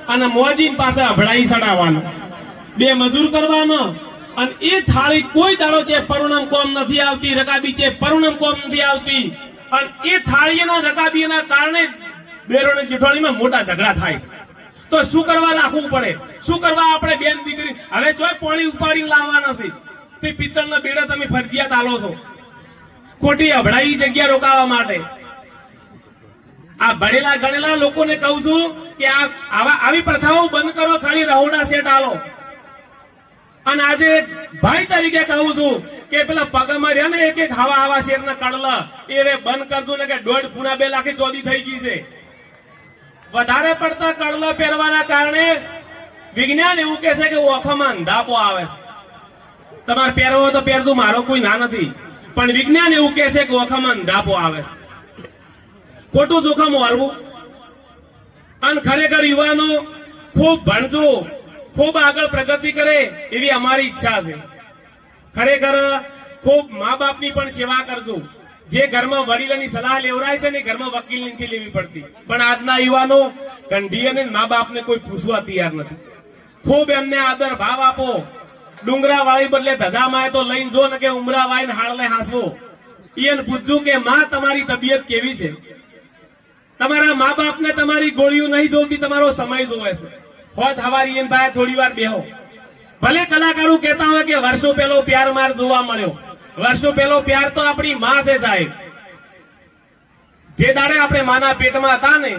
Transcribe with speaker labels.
Speaker 1: અને મોજી પાસે અભડાઈ સડાવવાનો, બે મજૂર કરવાનો. અને એ થાળી કોઈ દાડો છે પરુણમ કોમ નથી આવતી, રકાબી છે પરુણમ કોમ નથી આવતી. અને એ થાળીના રકાબીના કારણે બેરોને જેઠાણીમાં મોટા ઝઘડા થાય છે. તો શું કરવા રાખવું પડે? શું કરવા આપણે બેન દીકરી હવે ચોય પાણી ઉપાડીને લાવવાના છે તે પિત્તળના બેડા તમે ફરજિયાત આલો છો ખોટી અભડાઈ જગ્યા રોકાવા માટે. આ ભણેલા ગણેલા લોકોને કહું છું કે આવી પ્રથાઓ બંધ કરો, ખાલી રહોડા સેટ આલો. અને આજે ભાઈ તરીકે કહું છું કે પેલા પગમાં રહ્યા ને એક હવા શેરના કડલા એ બંધ કરજો ને કે 1.5 પૂના 2 લાખે ચોદી થઈ ગઈ છે. વધારે પડતા કડલા પહેરવાના કારણે વિજ્ઞાન એવું કહે છે કે ઓખામાં અંધાપો આવે છે. તમારે પહેરવો તો પહેરજો, મારો કોઈ ના નથી, પણ વિજ્ઞાન એવું કહે છે કે ઓખામાં અંધાપો આવે છે. ખોટું જોખમ વાળવું. અને ખરેખર યુવાનો ખૂબ ભણજો, ખૂબ આગળ પ્રગતિ કરે એવી અમારી ઈચ્છા છે. ખરેખર ખૂબ મા બાપની પણ સેવા કરજો. જે ઘરમાં વડીલોની સલાહ લેવરાય છે ને ઘરમાં વકીલ નથી લેવી પડતી, પણ આજના યુવાનો કંઢી અને મા બાપને કોઈ પૂછવા તૈયાર નથી. ખૂબ એમને આદર ભાવ આપો. ડુંગરા વાળી બદલે ધજા માય તો લઈને જો ને કે ઉમરા વાઈને હાડલે હાસવો. એને પૂછજો કે માં તમારી તબિયત કેવી છે? તમારા મા બાપને તમારી ગોળીઓ નહીં જોતી, તમારો સમય જોવે છે. હોત હવારી એને ભાઈ થોડી વાર બેહો. ભલે કલાકારો કહેતા હોય કે વર્ષો પહેલો પ્યાર માર જોવા મળ્યો. વર્ષો પહેલો પ્યાર તો આપણી માં છે સાહેબ. જે દાડે આપણે માના પેટમાં હતા ને